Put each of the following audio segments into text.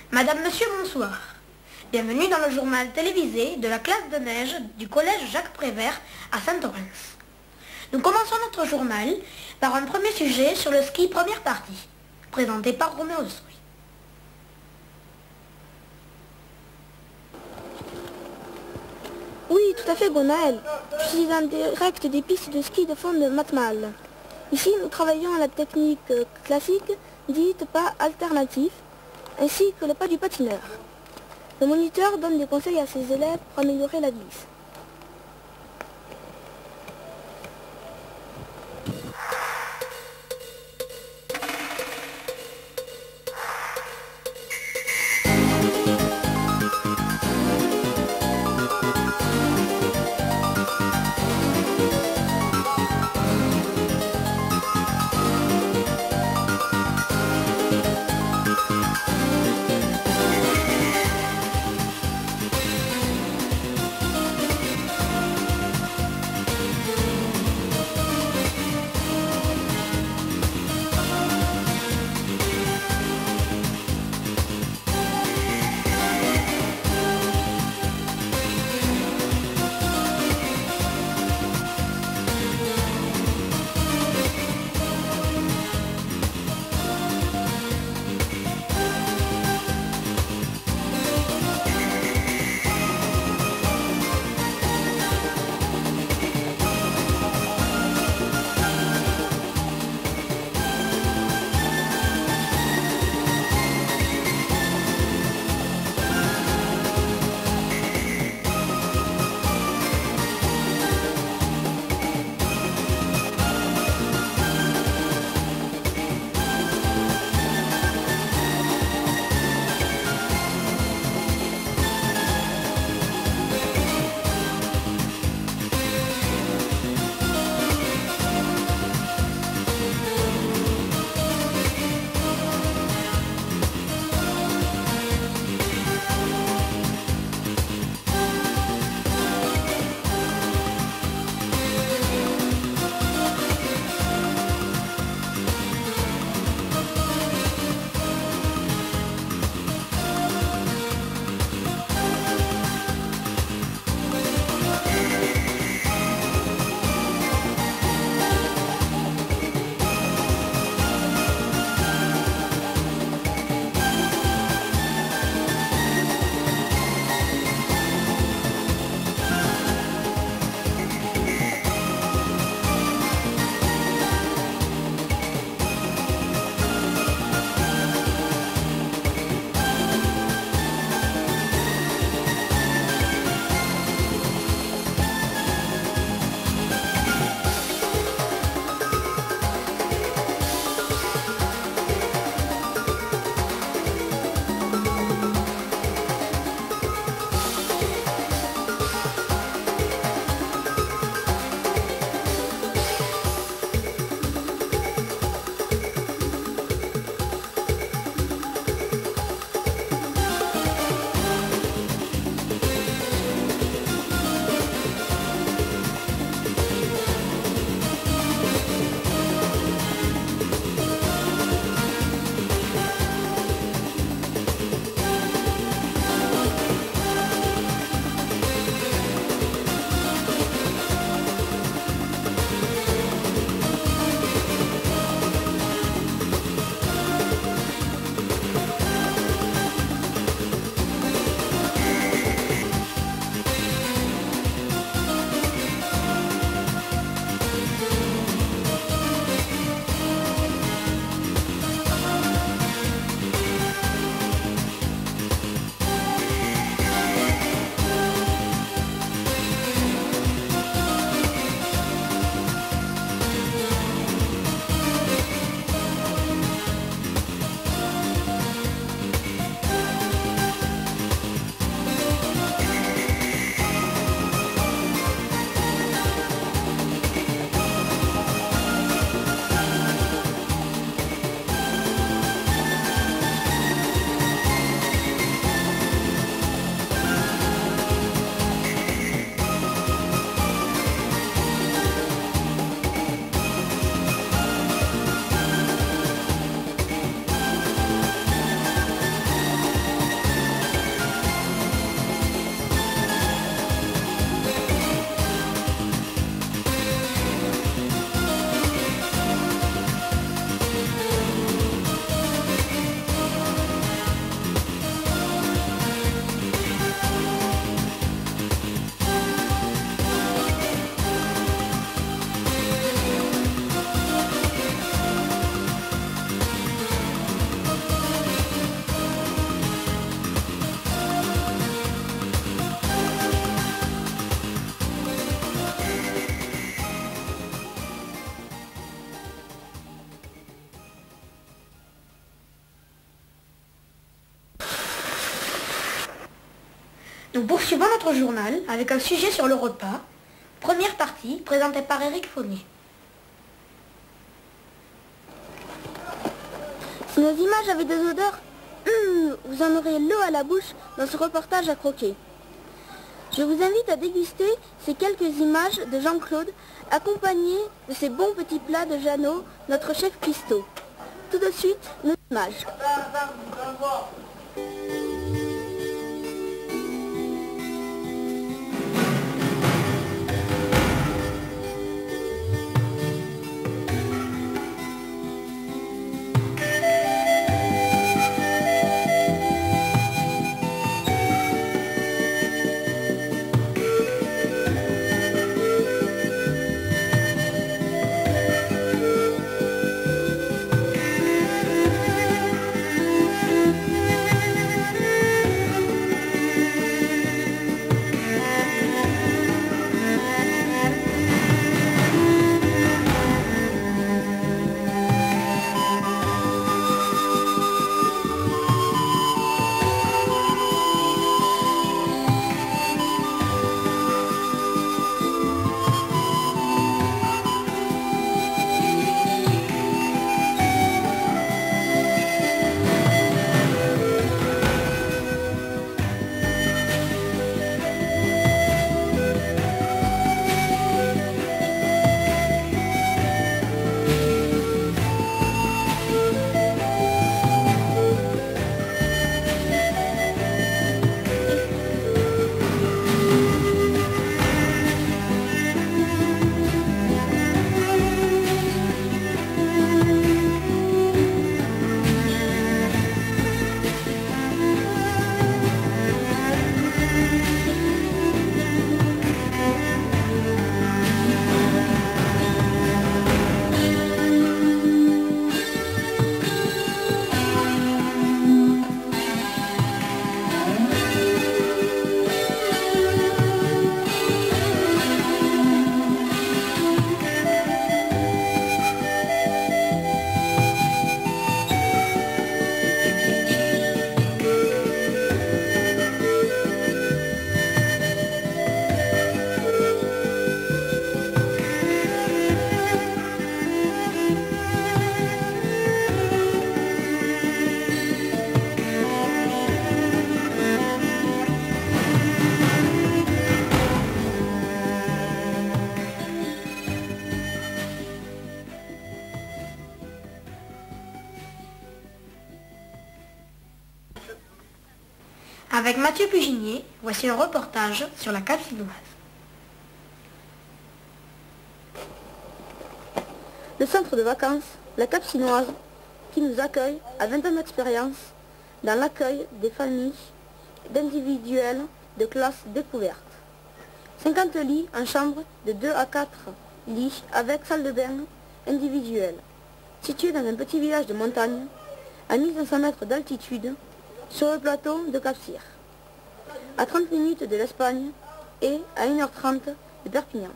Madame, Monsieur, bonsoir. Bienvenue dans le journal télévisé de la classe de neige du collège Jacques Prévert à Saint-Orens. Nous commençons notre journal par un premier sujet sur le ski première partie, présenté par Roméo Souy. Oui, tout à fait, Gonaël. Je suis en direct des pistes de ski de fond de Matmal. Ici, nous travaillons à la technique classique, dite pas alternatif, ainsi que le pas du patineur. Le moniteur donne des conseils à ses élèves pour améliorer la glisse. Nous poursuivons notre journal avec un sujet sur le repas. Première partie, présentée par Eric Fournier. Si nos images avaient des odeurs, vous en aurez l'eau à la bouche dans ce reportage à croquer. Je vous invite à déguster ces quelques images de Jean-Claude, accompagnées de ces bons petits plats de Jeannot, notre chef cuistot. Tout de suite, nos images. Avec Mathieu Puginier, voici un reportage sur la Cape Chinoise. Le centre de vacances, la Cape Chinoise, qui nous accueille, a 20 ans d'expérience dans l'accueil des familles, d'individuels, de classes découvertes. 50 lits en chambre de 2 à 4 lits avec salle de bain individuelle. Situé dans un petit village de montagne, à 1500 mètres d'altitude, sur le plateau de Cap-Cyr, à 30 minutes de l'Espagne et à 1h30 de Perpignan.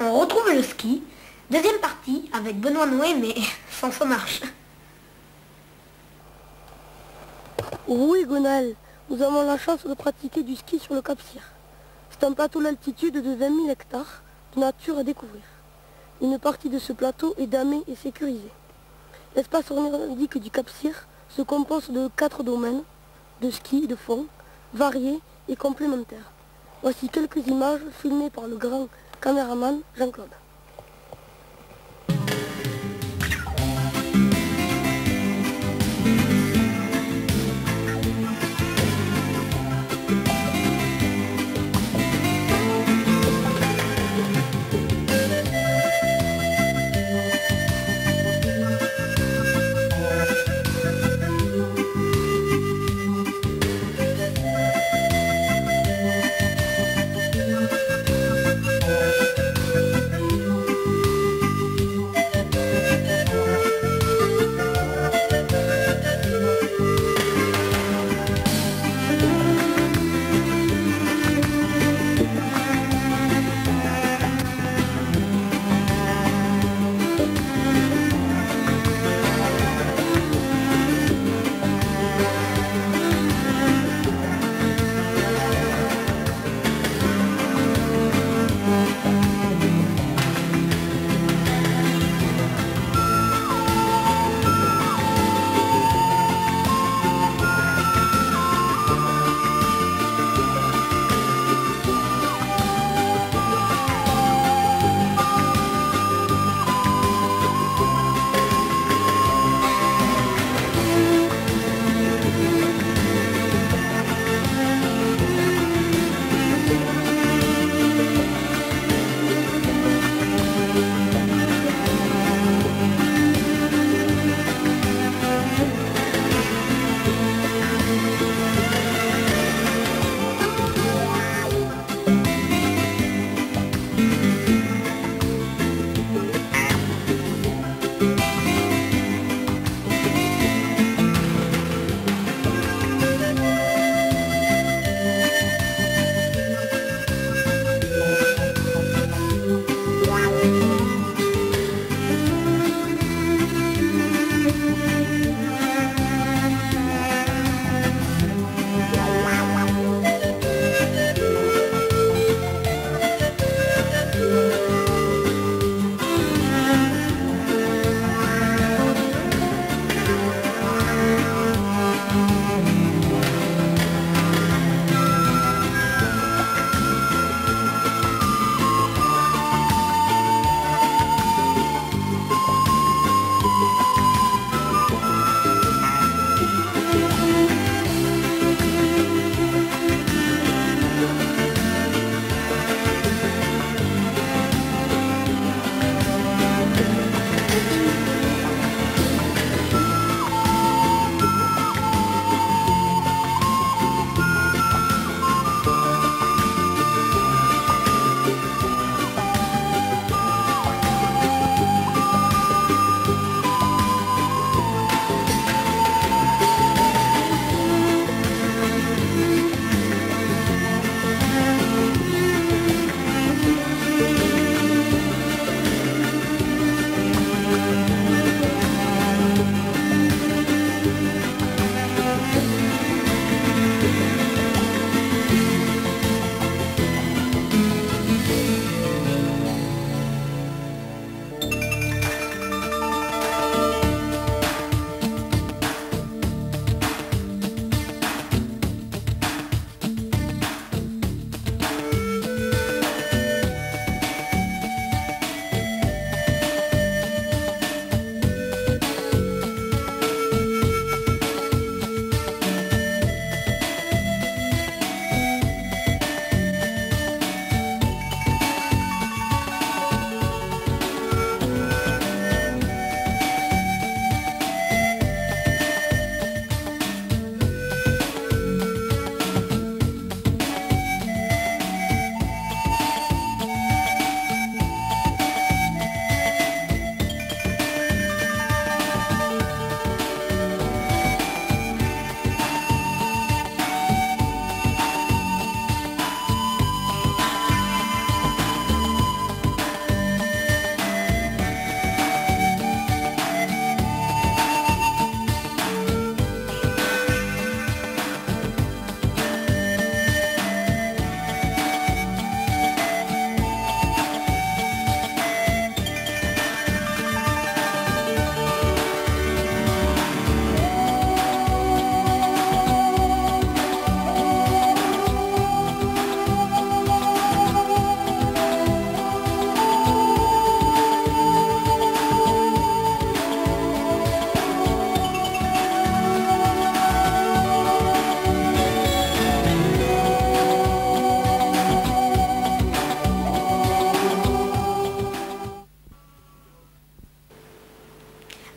On retrouve le ski, deuxième partie avec Benoît Noé mais sans son marche. Oui Gonal, nous avons la chance de pratiquer du ski sur le Cap-Cyr. C'est un plateau d'altitude de 20 000 hectares de nature à découvrir. Une partie de ce plateau est damée et sécurisée. L'espace nordique du Cap-Cyr se compose de 4 domaines de ski de fond, variés et complémentaires. Voici quelques images filmées par le grand caméraman Jean-Claude.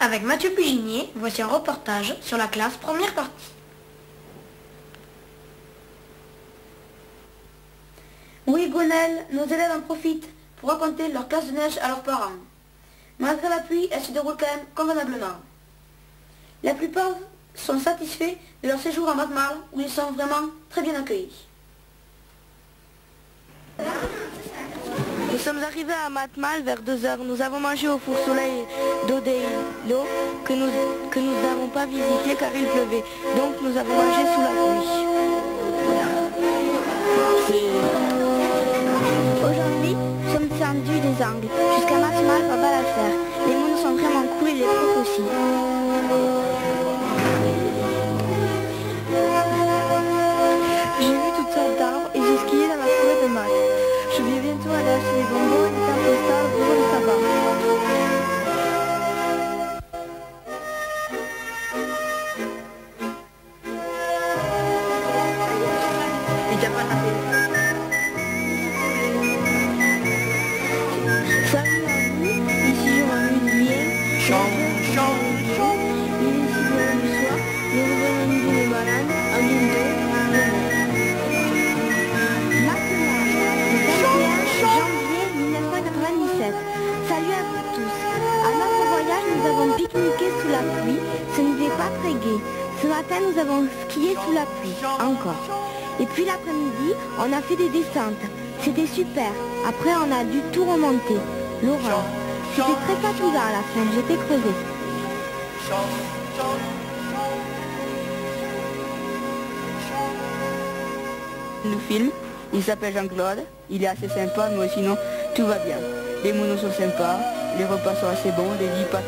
Avec Mathieu Puginier, voici un reportage sur la classe première partie. Oui, Gonel, nos élèves en profitent pour raconter leur classe de neige à leurs parents. Malgré la pluie, elle se déroule quand même convenablement. La plupart sont satisfaits de leur séjour à Matmal, où ils sont vraiment très bien accueillis. Nous sommes arrivés à Matmal vers 2 heures. Nous avons mangé au four soleil d'Odeilo que nous n'avons pas visité car il pleuvait. Donc nous avons mangé sous la pluie. Aujourd'hui, nous sommes descendus des Angles. Jusqu'à Matmal, pas mal à faire. Les mondes sont vraiment cool et les profs aussi. J'ai vu toutes sortes d'arbres et j'ai skié dans la forêt de Mat. Je vais bientôt aller acheter des bonbons et des cartes postales pour le sabbat. une d'une banane, un d'une d'eau, janvier 1997. Salut à vous tous. À notre voyage, nous avons pique-niqué sous la pluie. Ce n'était pas très gai. Ce matin, nous avons skié sous la pluie, encore. Et puis l'après-midi, on a fait des descentes. C'était super. Après, on a dû tout remonter. L'horreur. C'était très fatigant à la fin. J'étais crevée. Nous filme, il s'appelle Jean-Claude, il est assez sympa, mais sinon tout va bien. Les monos sont sympas, les repas sont assez bons, les lits pas.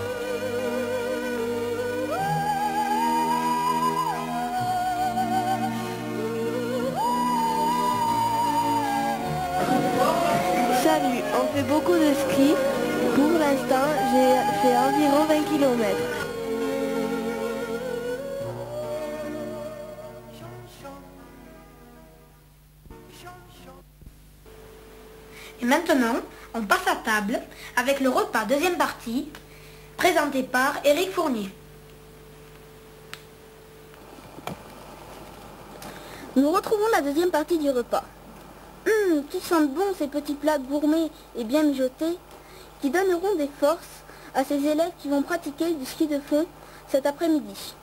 Salut, on fait beaucoup de ski. Pour l'instant, j'ai fait environ 20 km. Et maintenant, on passe à table avec le repas deuxième partie, présenté par Éric Fournier. Nous retrouvons la deuxième partie du repas. Qu'ils sentent bon ces petits plats gourmets et bien mijotés, qui donneront des forces à ces élèves qui vont pratiquer du ski de fond cet après-midi.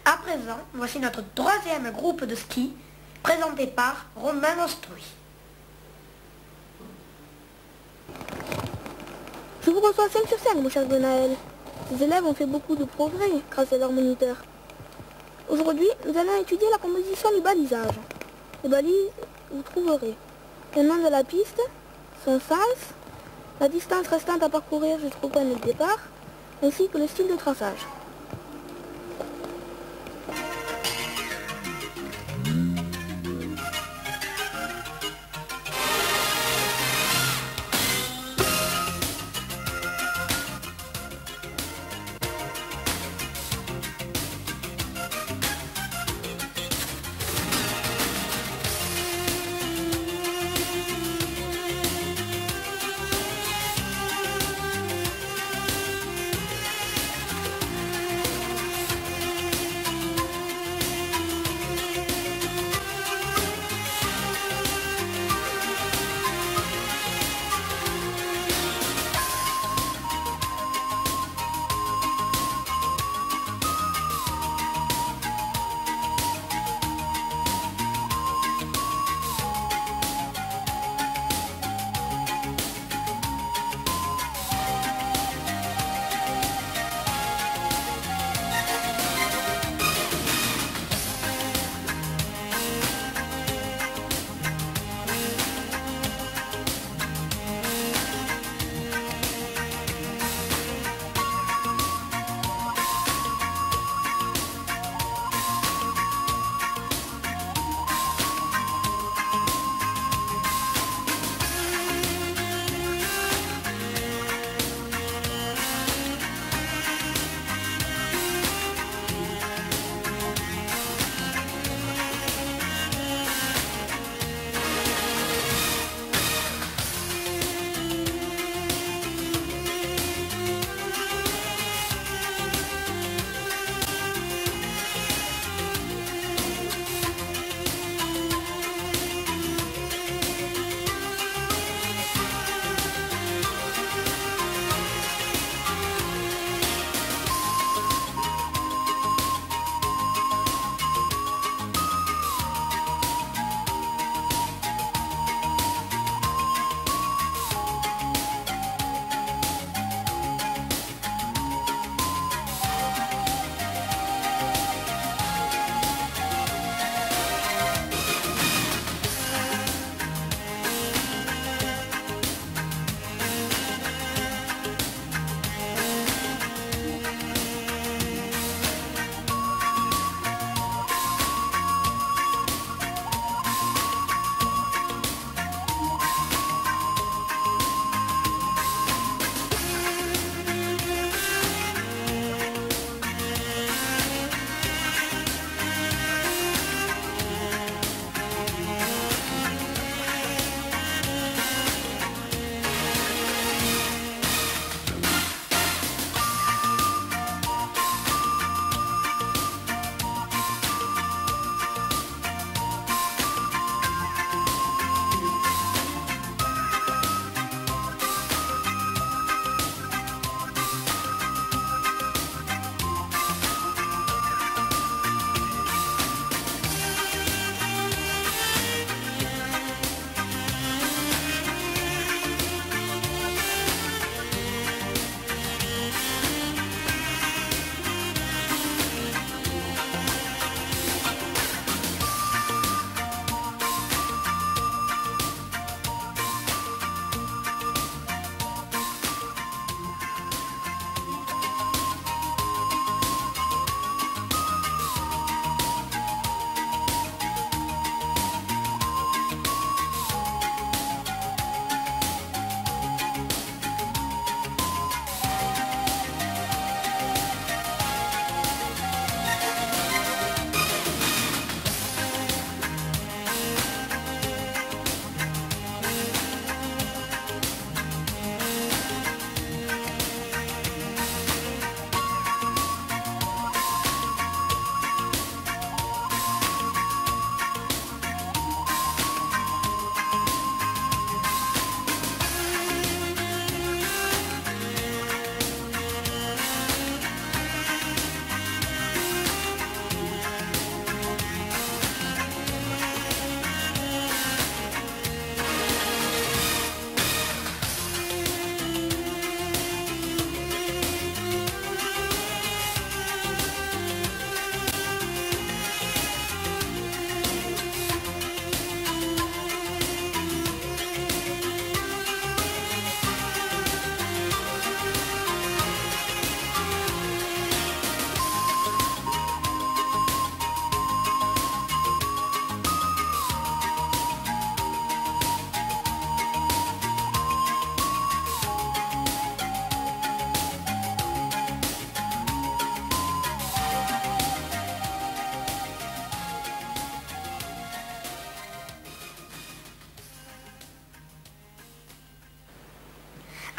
À présent, voici notre troisième groupe de ski, présenté par Romain Ostruy. Je vous reçois 5 sur 5, mon cher Gwenaël. Ces élèves ont fait beaucoup de progrès grâce à leur moniteur. Aujourd'hui, nous allons étudier la composition du balisage. Les balises, vous trouverez le nom de la piste, son sens, la distance restante à parcourir jusqu'au point de départ, ainsi que le style de traçage.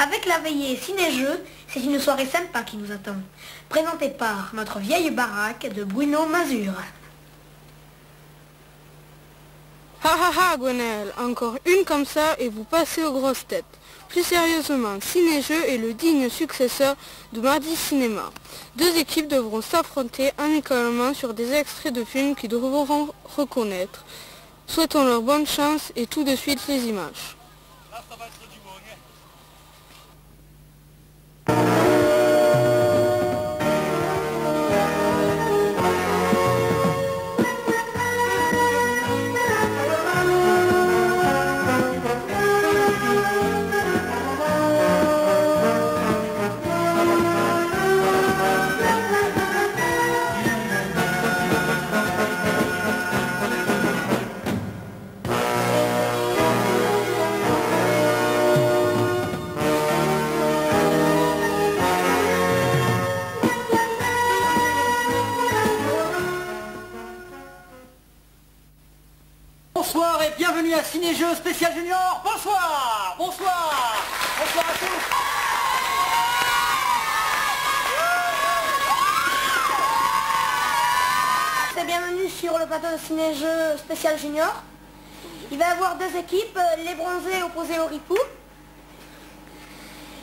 Avec la veillée ciné-jeu, c'est une soirée sympa qui nous attend. Présentée par notre vieille baraque de Bruno Mazur. Ha ha ha Gwenaël, encore une comme ça et vous passez aux grosses têtes. Plus sérieusement, Ciné-Jeu est le digne successeur de Mardi Cinéma. Deux équipes devront s'affronter amicalement sur des extraits de films qu'ils devront reconnaître. Souhaitons leur bonne chance et tout de suite les images. Là, ça va être du bon, hein. Bonsoir et bienvenue à Ciné-Jeu spécial junior. Bonsoir, bonsoir, bonsoir à tous. C'est bienvenue sur le plateau de Ciné-Jeu spécial junior. Il va y avoir deux équipes, les bronzés opposés aux ripoux.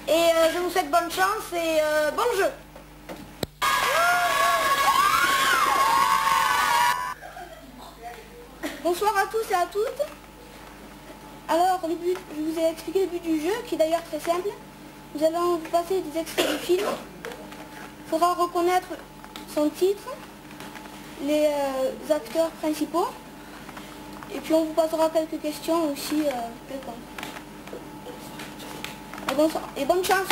Et je vous souhaite bonne chance et bon jeu. Bonsoir à tous et à toutes. Alors, je vous ai expliqué le but du jeu, qui est d'ailleurs très simple. Nous allons vous passer des extraits du film. Il faudra reconnaître son titre, les acteurs principaux. Et puis on vous posera quelques questions aussi. Et bonne chance.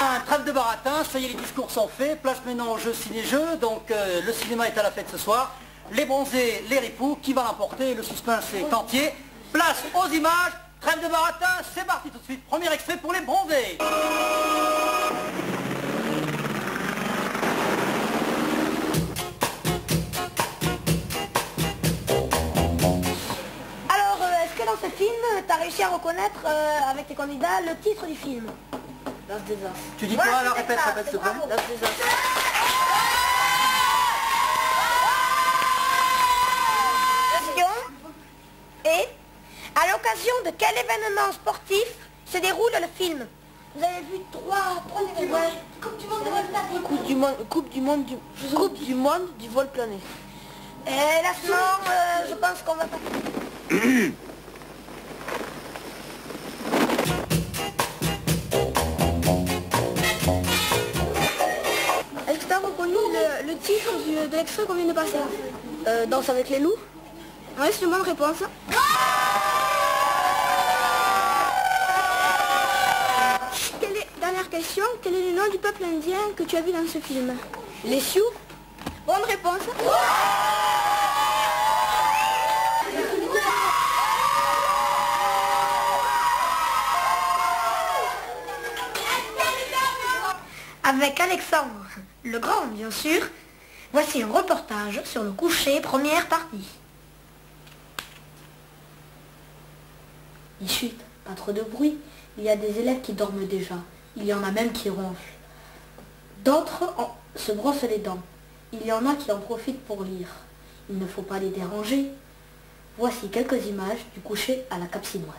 Un trêve de baratin, ça y est, les discours sont faits. Place maintenant au jeu Ciné-Jeu. Donc le cinéma est à la fête ce soir. Les bronzés, les ripoux, qui va l'emporter? Le suspense est entier. Place aux images. Trêve de baratin, c'est parti tout de suite. Premier extrait pour les bronzés. Alors, est-ce que dans ce film, tu as réussi à reconnaître avec tes candidats le titre du film? L'As des As. Tu dis quoi Voilà, alors? c'est Répète, ça, répète s'il te c'est plaît. bravo. L'As des As. Question et à l'occasion de quel événement sportif se déroule le film? Vous avez vu trois événements. Coupe du monde de vol plané. Coupe du monde du vol plané. Et là sinon, je pense qu'on va pas... Est-ce que tu as reconnu le titre de l'extrait qu'on vient de passer? Danse avec les loups. Oui, c'est une bonne réponse. Dernière question, quel est le nom du peuple indien que tu as vu dans ce film? Les Sioux. Bonne réponse. Avec Alexandre le Grand, bien sûr, voici un reportage sur le coucher, première partie. Il chute, pas trop de bruit. Il y a des élèves qui dorment déjà. Il y en a même qui ronflent. D'autres se brossent les dents. Il y en a qui en profitent pour lire. Il ne faut pas les déranger. Voici quelques images du coucher à la Capcinoise.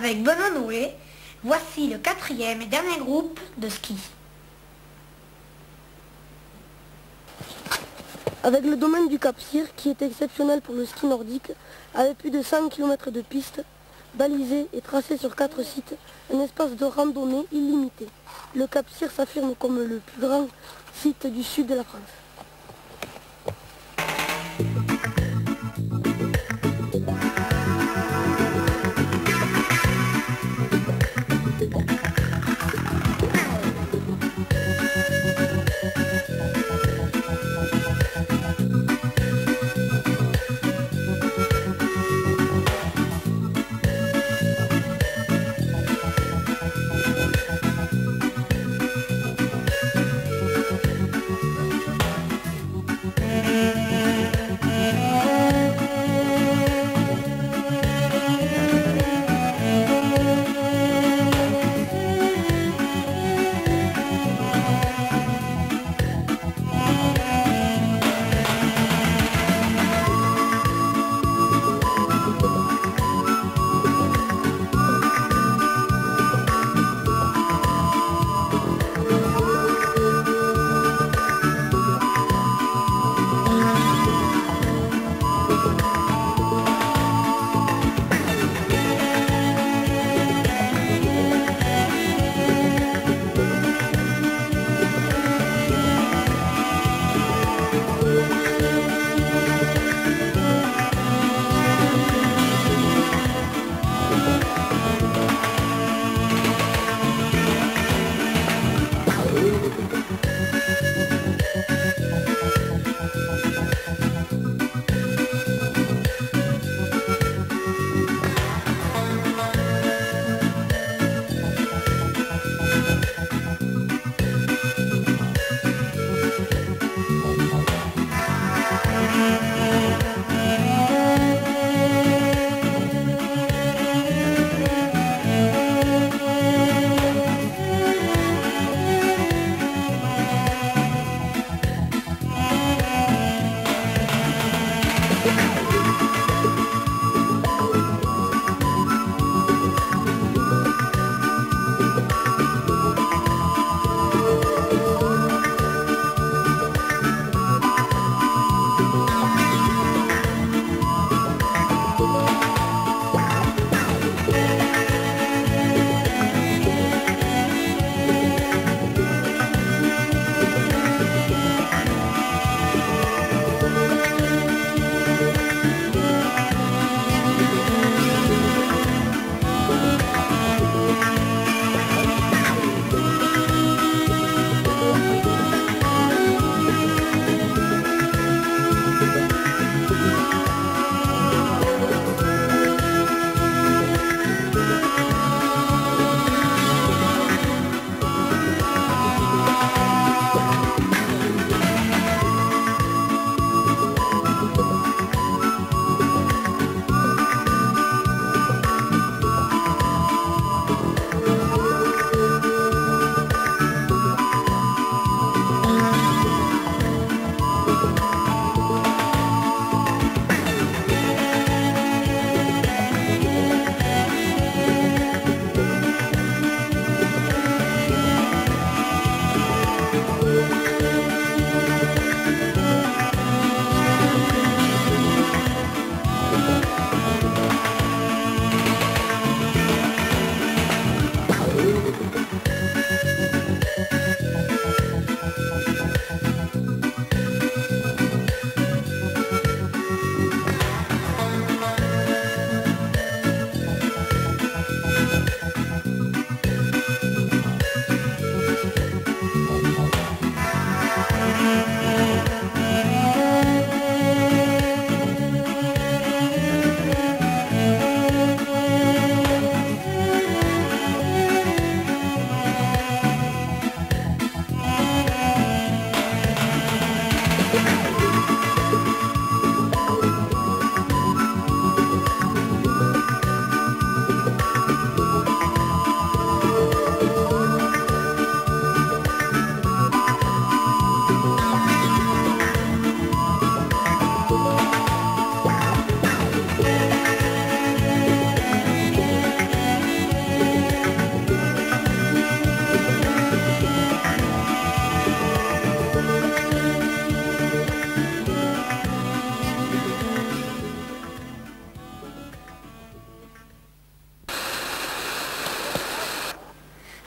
avec Benoît Noé. Voici le 4e et dernier groupe de ski. Avec le domaine du Cap Cyr, qui est exceptionnel pour le ski nordique, avec plus de 100 km de pistes, balisées et tracées sur 4 sites, un espace de randonnée illimité. Le Cap Cyr s'affirme comme le plus grand site du sud de la France.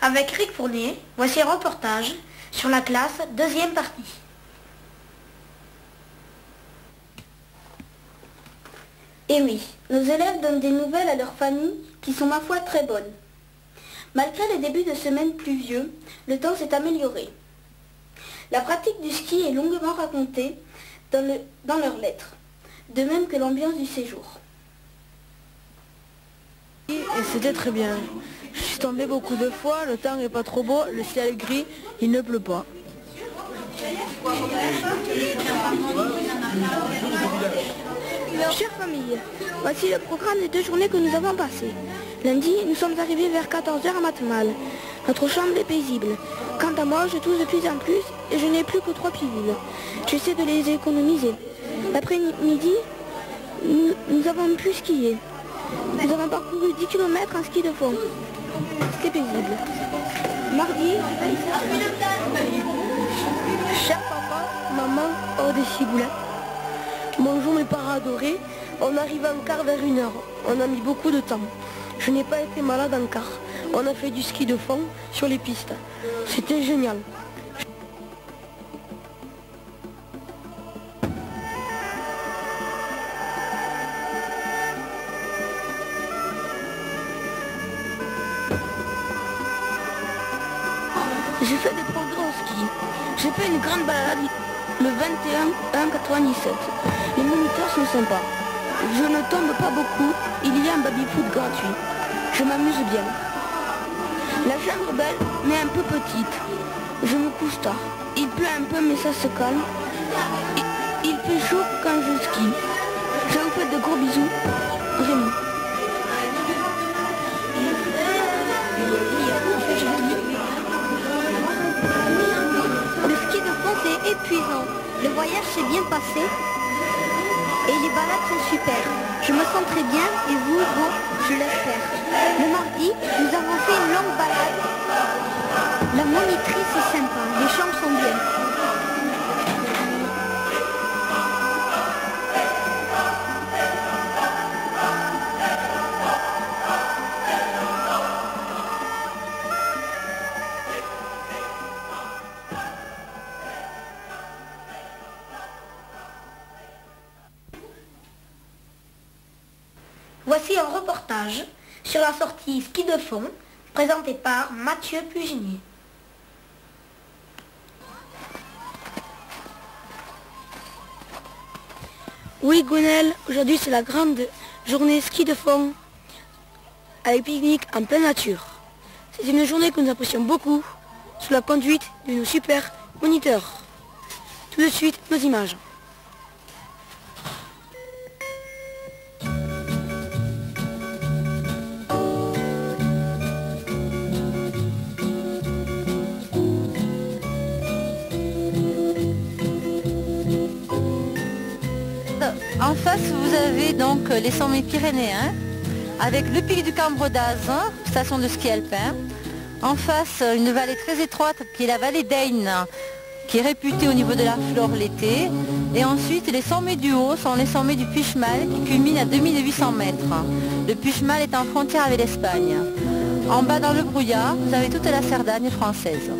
Avec Rick Fournier, voici un reportage sur la classe, deuxième partie. Et oui, nos élèves donnent des nouvelles à leurs familles qui sont ma foi très bonnes. Malgré les débuts de semaine pluvieux, le temps s'est amélioré. La pratique du ski est longuement racontée dans leurs lettres, de même que l'ambiance du séjour. Et c'était très bien. Je suis tombé beaucoup de fois, le temps n'est pas trop beau, le ciel est gris, il ne pleut pas. Chère famille, voici le programme des 2 journées que nous avons passées. Lundi, nous sommes arrivés vers 14 h à Matmal. Notre chambre est paisible. Quant à moi, je tousse de plus en plus et je n'ai plus que 3 pilules. J'essaie de les économiser. L'après-midi, nous avons pu skier. Nous avons parcouru 10 km en ski de fond. C'était paisible. Mardi, Cher papa, maman, oh des ciboulettes. Bonjour mes parents adorés, on arrive en quart vers 1 h. On a mis beaucoup de temps. Je n'ai pas été malade en quart. On a fait du ski de fond sur les pistes. C'était génial. j'ai fait des progrès au ski. J'ai fait une grande balade le 21-1-97. Les moniteurs sont sympas. Je ne tombe pas beaucoup. Il y a un baby-foot gratuit. Je m'amuse bien. La chambre est belle, mais un peu petite. Je me couche tard. Il pleut un peu, mais ça se calme. Il fait chaud quand je skie. Je vous fais de gros bisous. Rémi. Le ski de fond c'est épuisant. Le voyage s'est bien passé et les balades sont super. Je me sens très bien et vous, bon, je l'espère. Le mardi, nous avons fait une longue balade. La monitrice est sympa, les chambres sont bien. Voici un reportage sur la sortie ski de fond présentée par Mathieu Puginier. Oui Gwenel, aujourd'hui c'est la grande journée ski de fond avec pique-nique en pleine nature. C'est une journée que nous apprécions beaucoup sous la conduite de nos super moniteurs. Tout de suite, nos images. En face, vous avez donc les sommets pyrénéens, avec le pic du Cambre d'Az, station de ski alpin. En face, une vallée très étroite qui est la vallée d'Aisne, qui est réputée au niveau de la flore l'été. Et ensuite, les sommets du haut sont les sommets du Puigmal qui culminent à 2800 mètres. Le Puigmal est en frontière avec l'Espagne. En bas dans le brouillard, vous avez toute la Cerdagne française.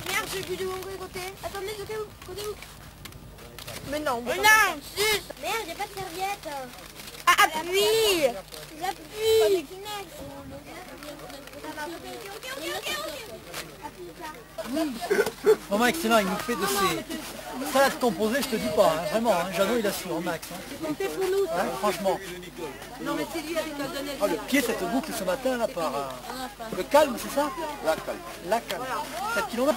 Merde, j'ai bu du bon côté. Attendez, côté-vous. Mais non, Merde, j'ai pas de serviette. Ah, appuie. La pluie. Bon, Max, excellent, il nous fait de ces salades composées, je te dis pas, hein, vraiment, hein, Jeannot il assure, Max. Hein. Hein, franchement. Non mais c'est lui avec un donnet. Oh, le pied, cette boucle ce matin là par le calme, c'est ça? La calme. La calme. 7 km.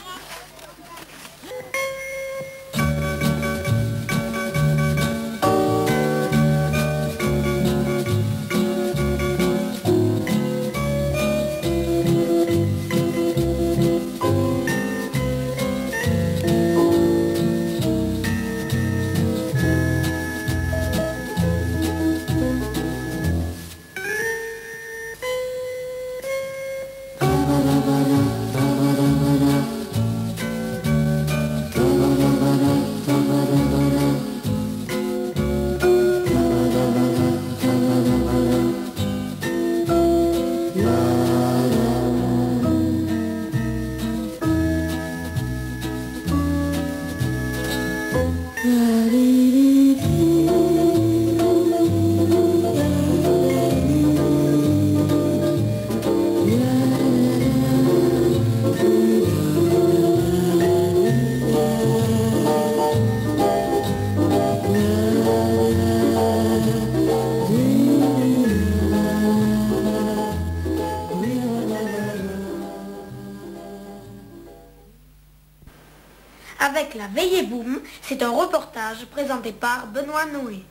Avec la Veillée Boum, c'est un reportage présenté par Benoît Noé.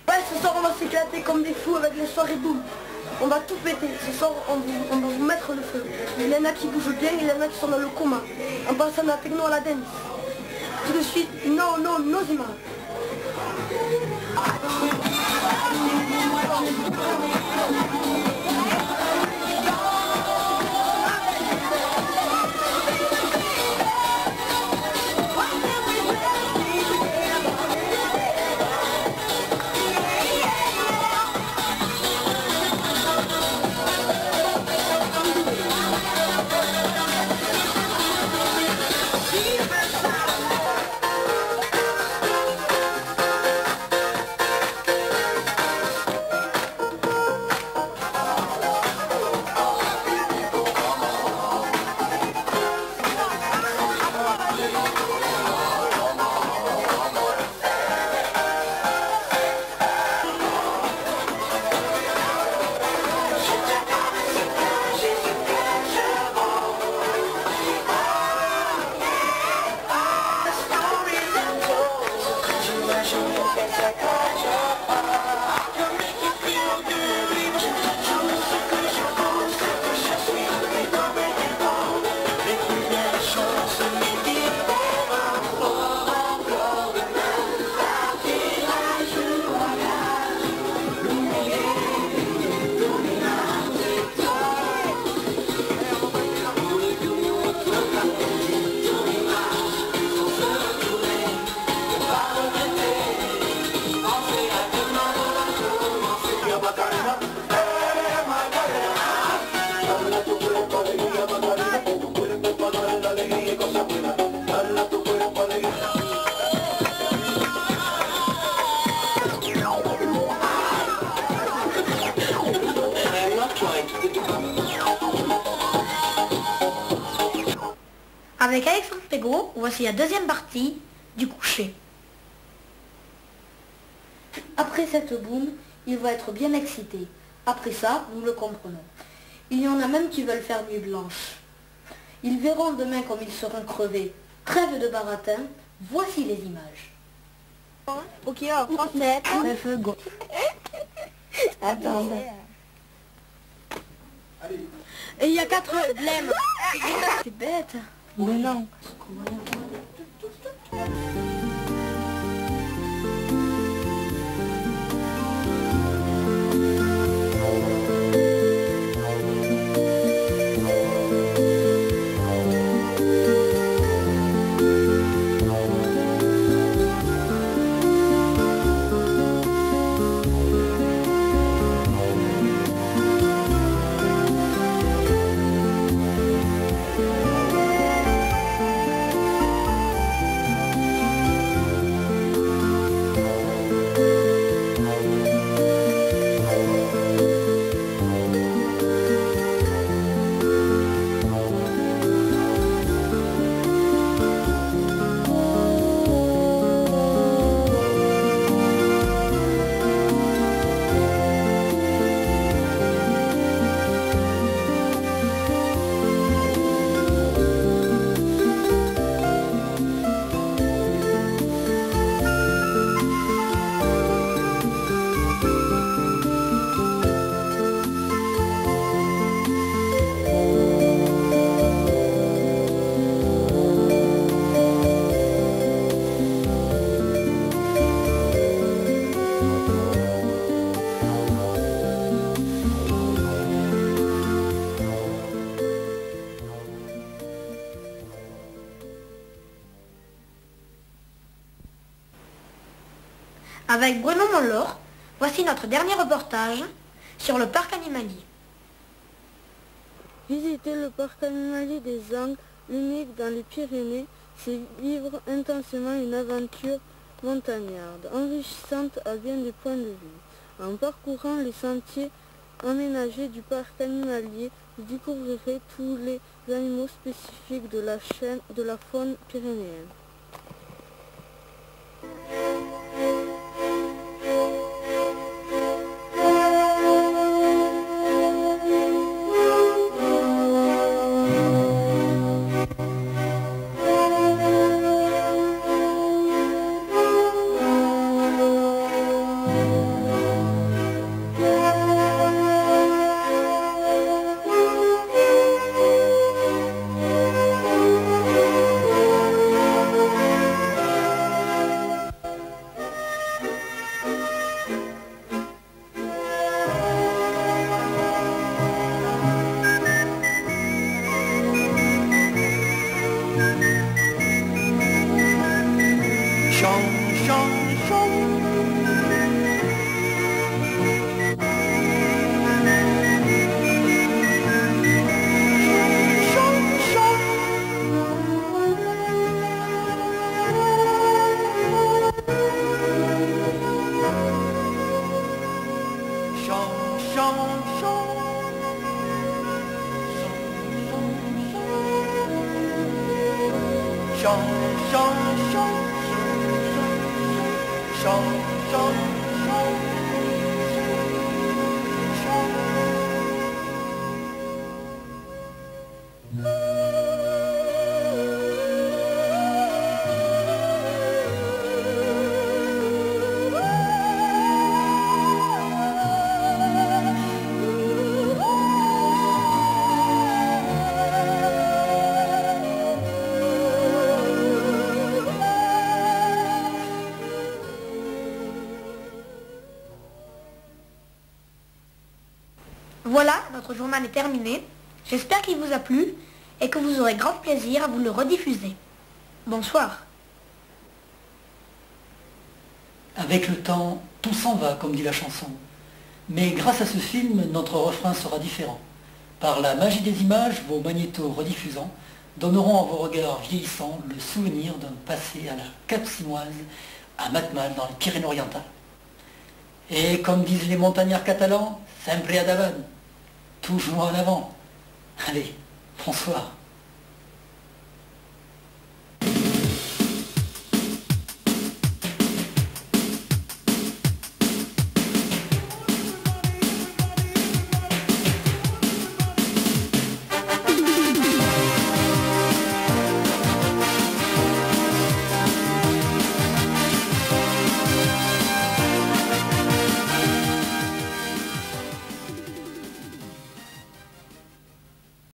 Ouais, ce soir on va s'éclater comme des fous avec les soirées boum. On va tout péter. Ce soir on va vous mettre le feu. Il y en a qui bougent bien, il y en a qui sont dans le coma. En passant de la techno à la dance. Tout de suite, non, nos images. Avec Alexandre Pégaud, voici la deuxième partie du coucher. Après cette boum, il va être bien excité. Après ça, nous le comprenons. Il y en a même qui veulent faire nuit blanche. Ils verront demain comme ils seront crevés. Trêve de baratin, voici les images. Ok, alors, 37. Attends. Et il y a 4 blêmes. C'est bête. Mais non. Avec Bruno Monlor, voici notre dernier reportage sur le parc animalier. Visiter le parc animalier des Angles, unique dans les Pyrénées, c'est vivre intensément une aventure montagnarde, enrichissante à bien des points de vue. En parcourant les sentiers aménagés du parc animalier, vous découvrirez tous les animaux spécifiques de la chaîne de la faune pyrénéenne. Voilà, notre journal est terminé. J'espère qu'il vous a plu et que vous aurez grand plaisir à vous le rediffuser. Bonsoir. Avec le temps, tout s'en va, comme dit la chanson. Mais grâce à ce film, notre refrain sera différent. Par la magie des images, vos magnétos rediffusants donneront à vos regards vieillissants le souvenir d'un passé à la Cap-Simoise, à Matmal, dans les Pyrénées-Orientales. Et comme disent les montagnards catalans, sempre ad avant, toujours en avant. Allez, bonsoir.